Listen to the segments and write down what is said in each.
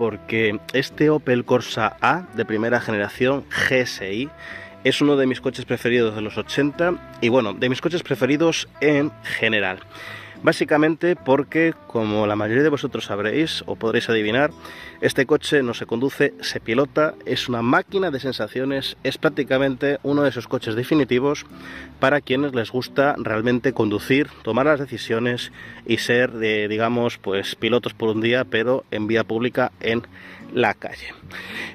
porque este Opel Corsa A de primera generación GSI es uno de mis coches preferidos de los 80 y bueno, de mis coches preferidos en general. Básicamente porque, como la mayoría de vosotros sabréis o podréis adivinar, este coche no se conduce, se pilota, es una máquina de sensaciones, es prácticamente uno de esos coches definitivos para quienes les gusta realmente conducir, tomar las decisiones y ser, digamos, pues pilotos por un día, pero en vía pública en la calle.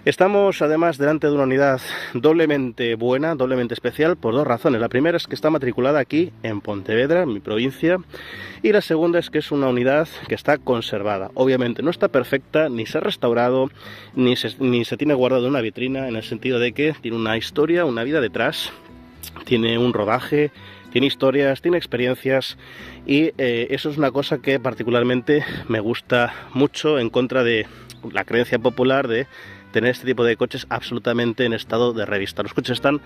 Estamos además delante de una unidad doblemente buena, doblemente especial, por dos razones. La primera es que está matriculada aquí en Pontevedra, en mi provincia, y la segunda es que es una unidad que está conservada. Obviamente no está perfecta, ni se ha restaurado, ni se tiene guardado en una vitrina, en el sentido de que tiene una historia, una vida detrás, tiene un rodaje, tiene historias, tiene experiencias y eso es una cosa que particularmente me gusta mucho, en contra de la creencia popular de tener este tipo de coches absolutamente en estado de revista. Los coches están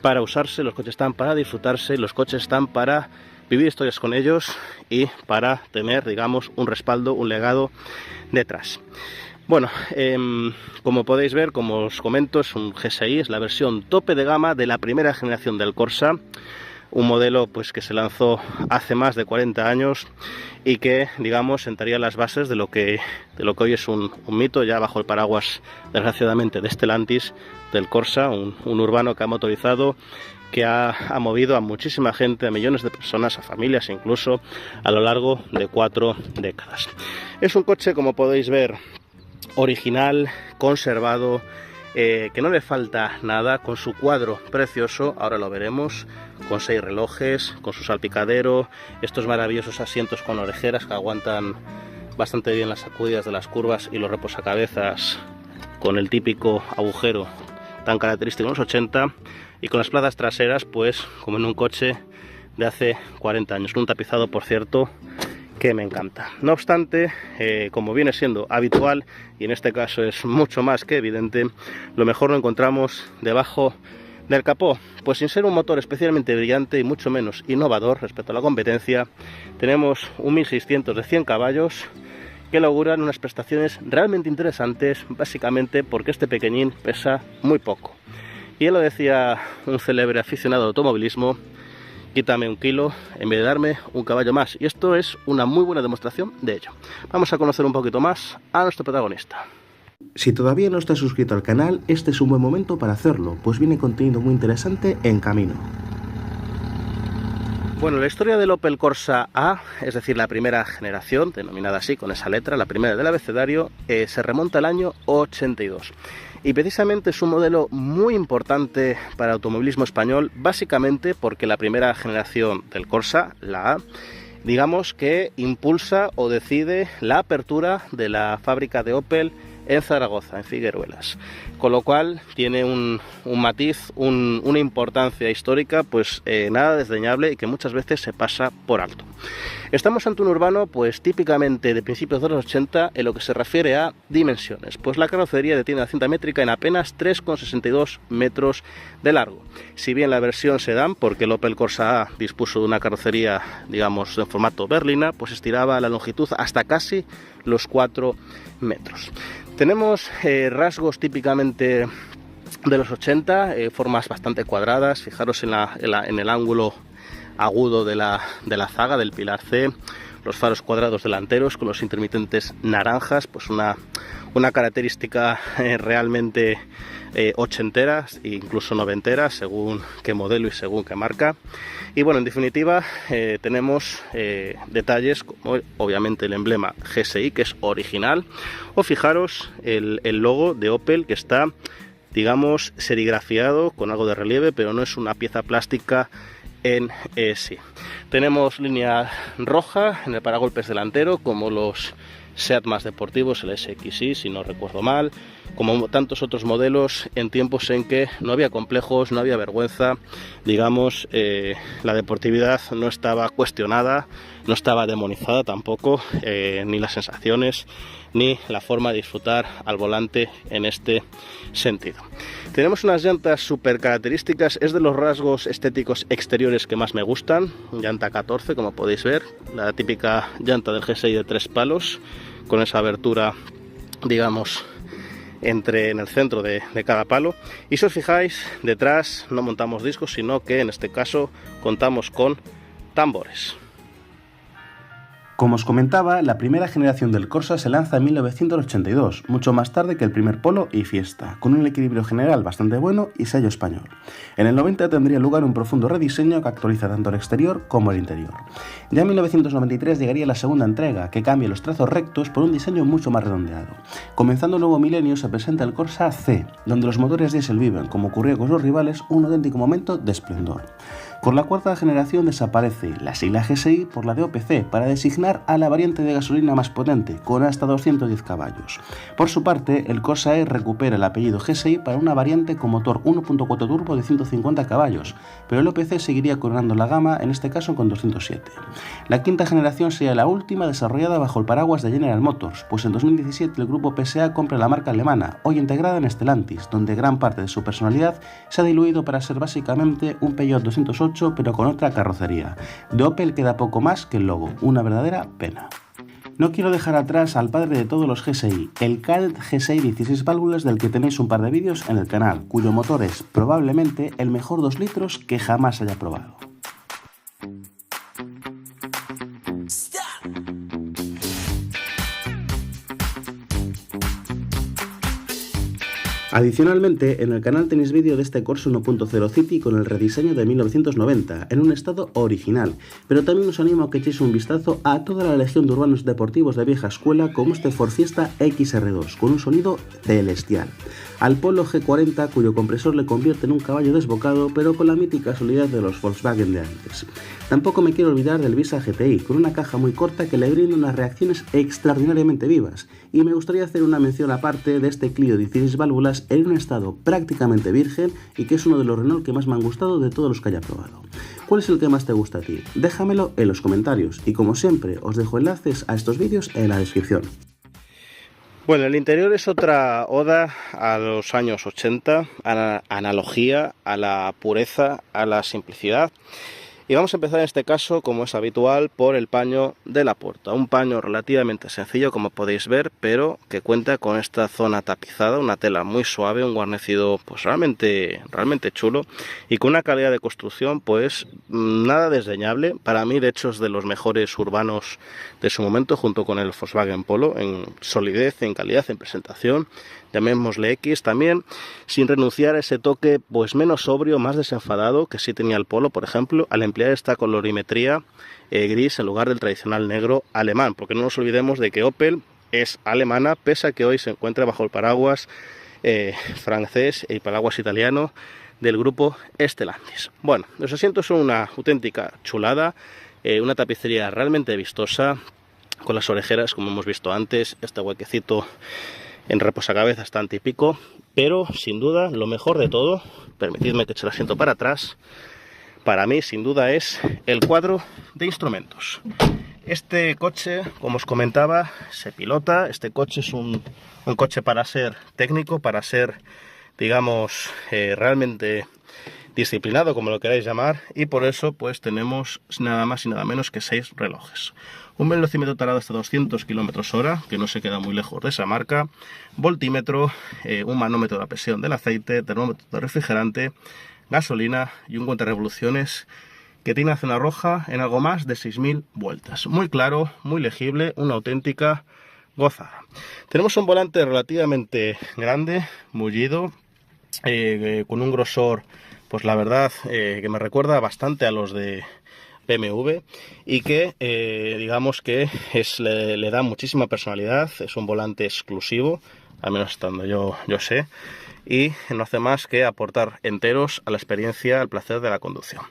para usarse, los coches están para disfrutarse, los coches están para vivir historias con ellos y para tener, digamos, un respaldo, un legado detrás. Bueno, como podéis ver, como os comento, es un GSI, es la versión tope de gama de la primera generación del Corsa, un modelo pues que se lanzó hace más de 40 años y que, digamos, sentaría las bases de lo que hoy es un mito, ya bajo el paraguas, desgraciadamente, de Stellantis, del Corsa, un urbano que ha motorizado, que ha movido a muchísima gente, a millones de personas, a familias incluso, a lo largo de 4 décadas. Es un coche, como podéis ver, original, conservado, que no le falta nada, con su cuadro precioso, ahora lo veremos, con 6 relojes, con su salpicadero, estos maravillosos asientos con orejeras que aguantan bastante bien las sacudidas de las curvas y los reposacabezas con el típico agujero tan característico en los 80, y con las plazas traseras pues como en un coche de hace 40 años, un tapizado, por cierto, que me encanta. No obstante, como viene siendo habitual, y en este caso es mucho más que evidente, lo mejor lo encontramos debajo del capó. Pues sin ser un motor especialmente brillante y mucho menos innovador respecto a la competencia, tenemos un 1600 de 100 caballos que logran unas prestaciones realmente interesantes, básicamente porque este pequeñín pesa muy poco. Y ya lo decía un célebre aficionado al automovilismo: quítame 1 kilo en vez de darme un caballo más. Y esto es una muy buena demostración de ello. Vamos a conocer un poquito más a nuestro protagonista. Si todavía no estás suscrito al canal, este es un buen momento para hacerlo, pues viene contenido muy interesante en camino. Bueno, la historia del Opel Corsa A, es decir, la primera generación, denominada así con esa letra, la primera del abecedario, se remonta al año 82. Y precisamente es un modelo muy importante para el automovilismo español, básicamente porque la primera generación del Corsa, la A, digamos que impulsa o decide la apertura de la fábrica de Opel en Zaragoza, en Figueruelas, con lo cual tiene un matiz, una importancia histórica pues nada desdeñable y que muchas veces se pasa por alto. Estamos ante un urbano pues típicamente de principios de los 80 en lo que se refiere a dimensiones, pues la carrocería detiene la cinta métrica en apenas 3,62 metros de largo. Si bien la versión sedán, porque el Opel Corsa A dispuso de una carrocería, digamos, en formato berlina, pues estiraba la longitud hasta casi los 4 metros. Tenemos rasgos típicamente de los 80, formas bastante cuadradas. Fijaros en el ángulo agudo de la zaga del pilar C, los faros cuadrados delanteros con los intermitentes naranjas, pues una característica realmente ochentera e incluso noventera, según qué modelo y según qué marca. Y bueno, en definitiva tenemos detalles como obviamente el emblema GSI, que es original, o fijaros el logo de Opel, que está, digamos, serigrafiado con algo de relieve, pero no es una pieza plástica en sí. Tenemos línea roja en el paragolpes delantero, como los SEAT más deportivos, el SXI, si no recuerdo mal, como tantos otros modelos en tiempos en que no había complejos, no había vergüenza, digamos, la deportividad no estaba cuestionada, no estaba demonizada tampoco, ni las sensaciones, ni la forma de disfrutar al volante en este sentido. Tenemos unas llantas súper características, es de los rasgos estéticos exteriores que más me gustan, llanta 14, como podéis ver, la típica llanta del GSI de 3 palos, con esa abertura digamos, en el centro de cada palo. Y si os fijáis, detrás no montamos discos, sino que en este caso contamos con tambores. Como os comentaba, la primera generación del Corsa se lanza en 1982, mucho más tarde que el primer Polo y Fiesta, con un equilibrio general bastante bueno y sello español. En el 90 tendría lugar un profundo rediseño que actualiza tanto el exterior como el interior. Ya en 1993 llegaría la segunda entrega, que cambia los trazos rectos por un diseño mucho más redondeado. Comenzando el nuevo milenio se presenta el Corsa C, donde los motores diésel viven, como ocurrió con sus rivales, un auténtico momento de esplendor. Con la cuarta generación desaparece la sigla GSI por la de OPC para designar a la variante de gasolina más potente, con hasta 210 caballos. Por su parte, el Corsa E recupera el apellido GSI para una variante con motor 1.4 turbo de 150 caballos, pero el OPC seguiría coronando la gama, en este caso con 207. La quinta generación sería la última desarrollada bajo el paraguas de General Motors, pues en 2017 el grupo PSA compra la marca alemana, hoy integrada en Stellantis, donde gran parte de su personalidad se ha diluido para ser básicamente un Peugeot 208 pero con otra carrocería. De Opel queda poco más que el logo, una verdadera pena. No quiero dejar atrás al padre de todos los GSI, el Cadett GSI 16 válvulas del que tenéis un par de vídeos en el canal, cuyo motor es probablemente el mejor 2 litros que jamás haya probado. Adicionalmente, en el canal tenéis vídeo de este Corsa 1.0 City con el rediseño de 1990, en un estado original, pero también os animo a que echéis un vistazo a toda la legión de urbanos deportivos de vieja escuela como este Ford Fiesta XR2, con un sonido celestial. Al Polo G40, cuyo compresor le convierte en un caballo desbocado, pero con la mítica solidez de los Volkswagen de antes. Tampoco me quiero olvidar del Visa GTI, con una caja muy corta que le brinda unas reacciones extraordinariamente vivas, y me gustaría hacer una mención aparte de este Clio 16 válvulas en un estado prácticamente virgen y que es uno de los Renault que más me han gustado de todos los que haya probado. ¿Cuál es el que más te gusta a ti? Déjamelo en los comentarios y como siempre os dejo enlaces a estos vídeos en la descripción. Bueno, el interior es otra oda a los años 80, a la analogía, a la pureza, a la simplicidad. Y vamos a empezar en este caso, como es habitual, por el paño de la puerta. Un paño relativamente sencillo, como podéis ver, pero que cuenta con esta zona tapizada, una tela muy suave, un guarnecido pues realmente chulo y con una calidad de construcción pues nada desdeñable. Para mí, de hecho, es de los mejores urbanos de su momento, junto con el Volkswagen Polo, en solidez, en calidad, en presentación. Llamémosle X también, sin renunciar a ese toque pues menos sobrio, más desenfadado que sí tenía el Polo, por ejemplo, al emplear esta colorimetría gris en lugar del tradicional negro alemán, porque no nos olvidemos de que Opel es alemana, pese a que hoy se encuentra bajo el paraguas francés y paraguas italiano del grupo Stellantis. Bueno, los asientos son una auténtica chulada, una tapicería realmente vistosa, con las orejeras, como hemos visto antes, este huequecito en reposacabezas tan típico, pero sin duda lo mejor de todo, permitidme que eche el asiento para atrás, para mí sin duda es el cuadro de instrumentos. Este coche, como os comentaba, se pilota. Este coche es un coche para ser técnico, para ser, digamos, realmente disciplinado, como lo queráis llamar, y por eso pues tenemos nada más y nada menos que 6 relojes. Un velocímetro tarado hasta 200 km/h, que no se queda muy lejos de esa marca, voltímetro, un manómetro de la presión del aceite, termómetro de refrigerante, gasolina y un cuentarevoluciones que tiene la zona roja en algo más de 6.000 vueltas. Muy claro, muy legible, una auténtica gozada. Tenemos un volante relativamente grande, mullido, con un grosor, pues la verdad, que me recuerda bastante a los de BMW y que digamos que le da muchísima personalidad. Es un volante exclusivo, al menos estando yo sé, y no hace más que aportar enteros a la experiencia, al placer de la conducción.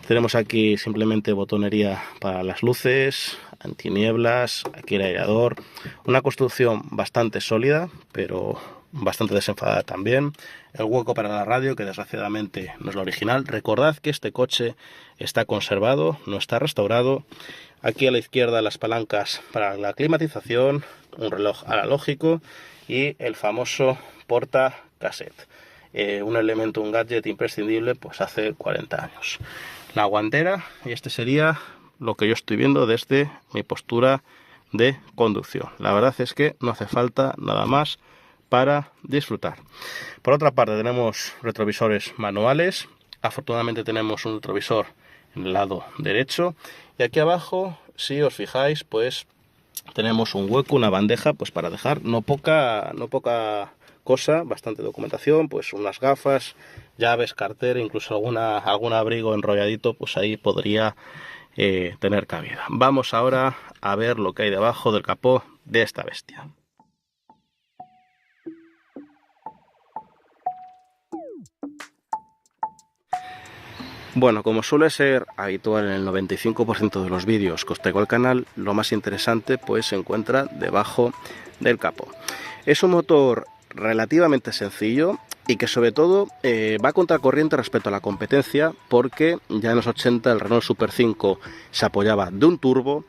Tenemos aquí simplemente botonería para las luces, antinieblas, aquí el aireador, una construcción bastante sólida, pero bastante desenfadada también. El hueco para la radio, que desgraciadamente no es la original. Recordad que este coche está conservado, no está restaurado. Aquí a la izquierda las palancas para la climatización, un reloj analógico y el famoso porta cassette, un elemento, un gadget imprescindible pues hace 40 años. La guantera, y este sería lo que yo estoy viendo desde mi postura de conducción. La verdad es que no hace falta nada más para disfrutar. Por otra parte, tenemos retrovisores manuales. Afortunadamente tenemos un retrovisor en el lado derecho, y aquí abajo, si os fijáis, pues tenemos un hueco, una bandeja, pues para dejar no poca cosa, bastante documentación, pues unas gafas, llaves, cartera, incluso algún abrigo enrolladito, pues ahí podría tener cabida. Vamos ahora a ver lo que hay debajo del capó de esta bestia. Bueno, como suele ser habitual en el 95% de los vídeos que os traigo al canal, lo más interesante pues se encuentra debajo del capó. Es un motor relativamente sencillo y que sobre todo va a contracorriente respecto a la competencia, porque ya en los 80 el Renault Super 5 se apoyaba de un turbo,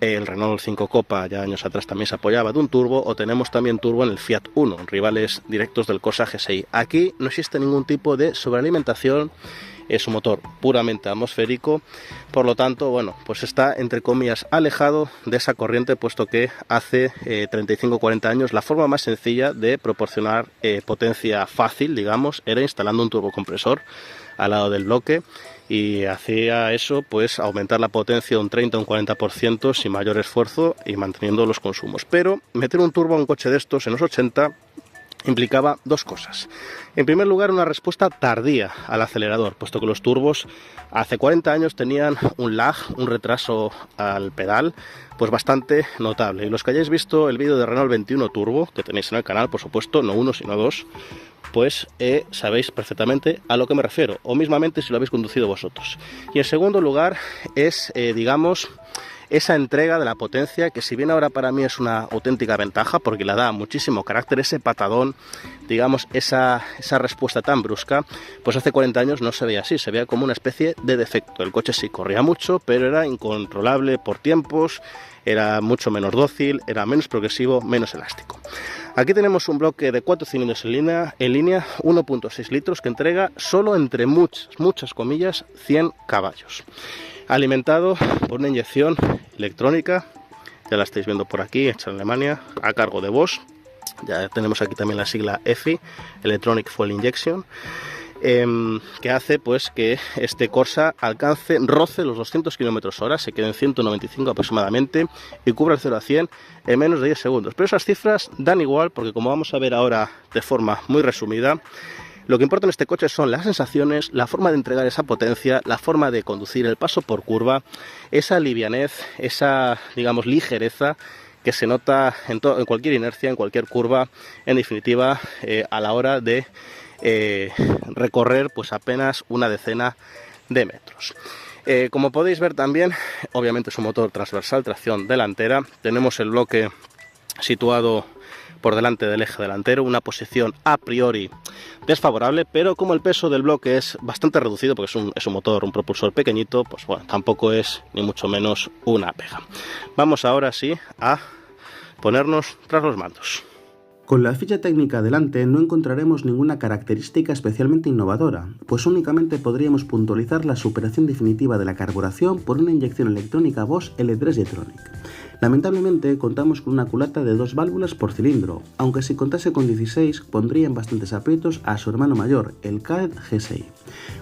el Renault 5 Copa ya años atrás también se apoyaba de un turbo, o tenemos también turbo en el Fiat Uno, rivales directos del Corsa GSI. Aquí no existe ningún tipo de sobrealimentación, es un motor puramente atmosférico, por lo tanto, bueno, pues está entre comillas alejado de esa corriente, puesto que hace 35-40 años la forma más sencilla de proporcionar potencia fácil, digamos, era instalando un turbocompresor al lado del bloque, y hacía eso, pues aumentar la potencia un 30 o un 40% sin mayor esfuerzo y manteniendo los consumos. Pero meter un turbo a un coche de estos en los 80 implicaba dos cosas. En primer lugar, una respuesta tardía al acelerador, puesto que los turbos hace 40 años tenían un lag, un retraso al pedal, pues bastante notable. Y los que hayáis visto el vídeo de Renault 21 Turbo, que tenéis en el canal, por supuesto, no uno sino dos, pues sabéis perfectamente a lo que me refiero, o mismamente si lo habéis conducido vosotros. Y en segundo lugar es, digamos, esa entrega de la potencia, que si bien ahora para mí es una auténtica ventaja porque le da muchísimo carácter, ese patadón, digamos, esa respuesta tan brusca, pues hace 40 años no se veía así, se veía como una especie de defecto. El coche sí corría mucho, pero era incontrolable por tiempos, era mucho menos dócil, era menos progresivo, menos elástico. Aquí tenemos un bloque de 4 cilindros en línea 1.6 litros que entrega solo, entre muchas comillas, 100 caballos. Alimentado por una inyección electrónica, ya la estáis viendo por aquí, hecha en Alemania, a cargo de Bosch. Ya tenemos aquí también la sigla EFI, Electronic Fuel Injection, que hace pues que este Corsa roce los 200 km/h, se quede en 195 aproximadamente y cubra el 0 a 100 en menos de 10 segundos. Pero esas cifras dan igual, porque como vamos a ver ahora de forma muy resumida, lo que importa en este coche son las sensaciones, la forma de entregar esa potencia, la forma de conducir, el paso por curva, esa livianez, esa, digamos, ligereza que se nota en cualquier inercia, en cualquier curva, en definitiva, a la hora de recorrer pues apenas una decena de metros. Como podéis ver también, obviamente es un motor transversal, tracción delantera. Tenemos el bloque situado por delante del eje delantero, una posición a priori desfavorable, pero como el peso del bloque es bastante reducido, porque es un motor, un propulsor pequeñito, pues bueno, tampoco es ni mucho menos una pega. Vamos ahora sí a ponernos tras los mandos. Con la ficha técnica delante no encontraremos ninguna característica especialmente innovadora, pues únicamente podríamos puntualizar la superación definitiva de la carburación por una inyección electrónica Bosch L3 Jetronic. Lamentablemente contamos con una culata de 2 válvulas por cilindro, aunque si contase con 16 pondría en bastantes aprietos a su hermano mayor, el Kadett GSI.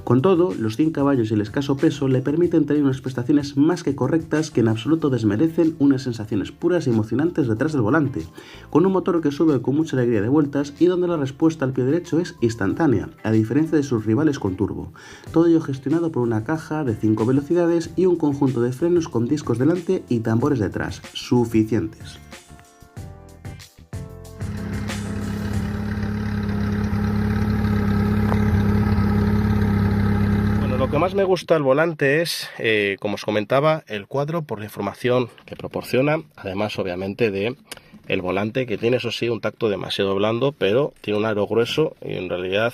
Con todo, los 100 caballos y el escaso peso le permiten tener unas prestaciones más que correctas que en absoluto desmerecen unas sensaciones puras y emocionantes detrás del volante, con un motor que sube con mucha alegría de vueltas y donde la respuesta al pie derecho es instantánea, a diferencia de sus rivales con turbo. Todo ello gestionado por una caja de 5 velocidades y un conjunto de frenos con discos delante y tambores detrás, suficientes. Lo que más me gusta del volante es, como os comentaba, el cuadro, por la información que proporciona, además obviamente de el volante, que tiene eso sí un tacto demasiado blando, pero tiene un aro grueso, y en realidad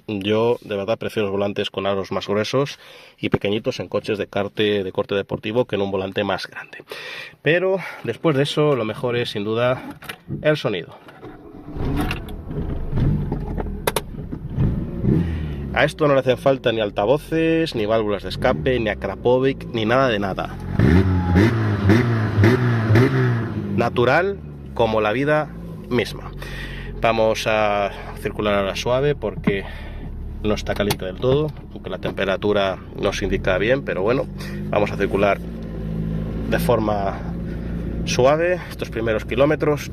yo de verdad prefiero los volantes con aros más gruesos y pequeñitos en coches de corte deportivo que en un volante más grande. Pero después de eso, lo mejor es sin duda el sonido. A esto no le hacen falta ni altavoces, ni válvulas de escape, ni Akrapovic, ni nada de nada. natural como la vida misma. Vamos a circular ahora suave porque no está caliente del todo, aunque la temperatura nos indica bien, pero bueno, vamos a circular de forma suave estos primeros kilómetros.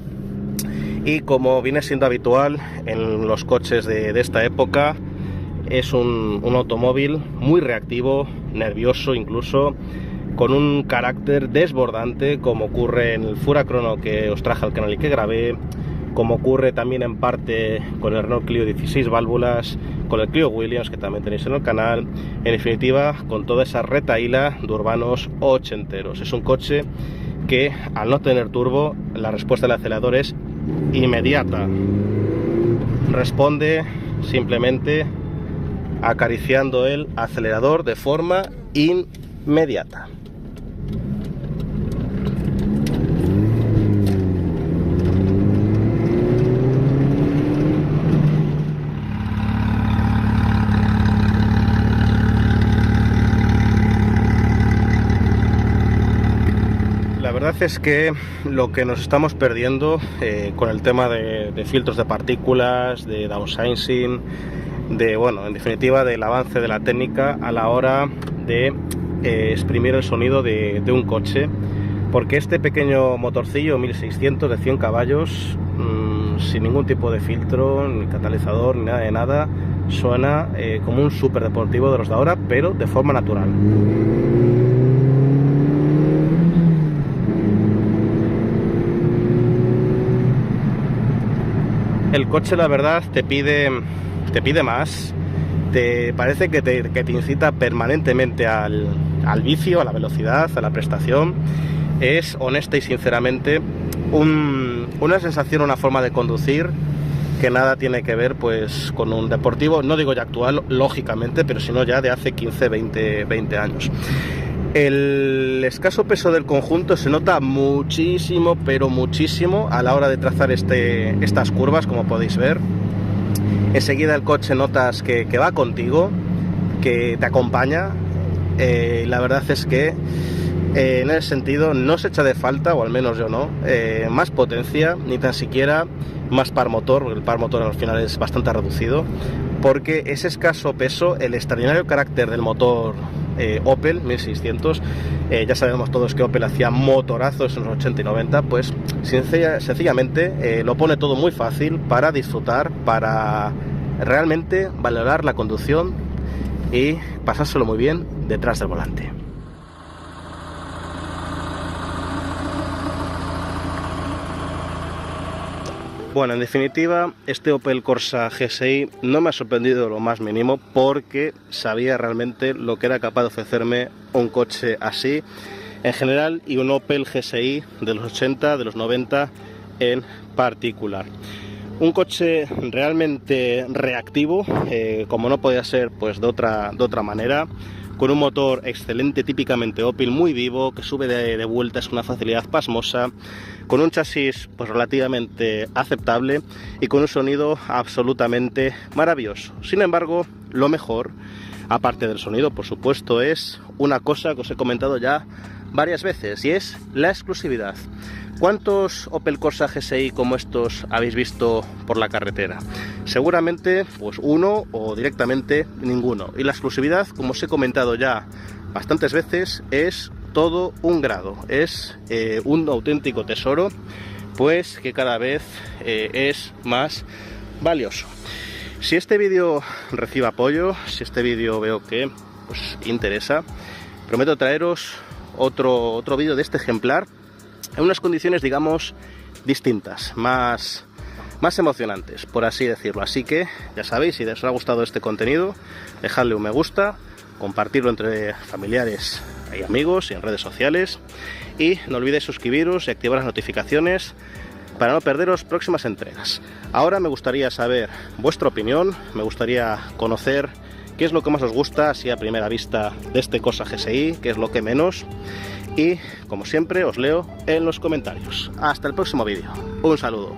Y como viene siendo habitual en los coches de esta época, es un automóvil muy reactivo, nervioso incluso, con un carácter desbordante, como ocurre en el Furacrono que os traje al canal y que grabé, como ocurre también en parte con el Renault Clio 16 válvulas, con el Clio Williams que también tenéis en el canal, en definitiva con toda esa retahíla de urbanos ochenteros. Es un coche que, al no tener turbo, la respuesta del acelerador es inmediata. Responde simplemente acariciando el acelerador de forma inmediata. La verdad es que lo que nos estamos perdiendo con el tema de filtros de partículas, de downsizing, en definitiva del avance de la técnica a la hora de exprimir el sonido de un coche, porque este pequeño motorcillo 1600 de 100 caballos, sin ningún tipo de filtro, ni catalizador, ni nada de nada, suena como un superdeportivo de los de ahora, pero de forma natural. El coche, la verdad, te pide más, te parece que te incita permanentemente al vicio, a la velocidad, a la prestación. Es, honesta y sinceramente, una sensación, una forma de conducir que nada tiene que ver pues con un deportivo, no digo ya actual, lógicamente, pero sino ya de hace 15, 20 años. El escaso peso del conjunto se nota muchísimo, pero muchísimo a la hora de trazar estas curvas, como podéis ver. Enseguida el coche notas que va contigo, que te acompaña. La verdad es que en ese sentido no se echa de falta, o al menos yo no, más potencia, ni tan siquiera más par motor, porque el par motor al final es bastante reducido, porque ese escaso peso, el extraordinario carácter del motor Opel 1600, ya sabemos todos que Opel hacía motorazos en los 80 y 90, pues sencillamente lo pone todo muy fácil para disfrutar, para realmente valorar la conducción y pasárselo muy bien detrás del volante. Bueno, en definitiva, este Opel Corsa GSI no me ha sorprendido lo más mínimo, porque sabía realmente lo que era capaz de ofrecerme un coche así en general y un Opel GSI de los 80, de los 90 en particular. Un coche realmente reactivo, como no podía ser pues de otra manera, con un motor excelente, típicamente Opel, muy vivo, que sube de vueltas con una facilidad pasmosa, con un chasis pues relativamente aceptable y con un sonido absolutamente maravilloso. Sin embargo, lo mejor, aparte del sonido, por supuesto, es una cosa que os he comentado ya varias veces, y es la exclusividad. ¿Cuántos Opel Corsa GSI como estos habéis visto por la carretera? Seguramente pues uno o directamente ninguno. Y la exclusividad, como os he comentado ya bastantes veces, es todo un grado. Es un auténtico tesoro, pues que cada vez es más valioso. Si este vídeo recibe apoyo, si este vídeo veo que os interesa, prometo traeros otro vídeo de este ejemplar en unas condiciones, digamos, distintas, más emocionantes, por así decirlo. Así que, ya sabéis, si os ha gustado este contenido, dejadle un me gusta, compartirlo entre familiares y amigos y en redes sociales, y no olvidéis suscribiros y activar las notificaciones para no perderos próximas entregas. Ahora me gustaría saber vuestra opinión, me gustaría conocer qué es lo que más os gusta, así a primera vista, de este Corsa GSI, qué es lo que menos. Y, como siempre, os leo en los comentarios. Hasta el próximo vídeo. Un saludo.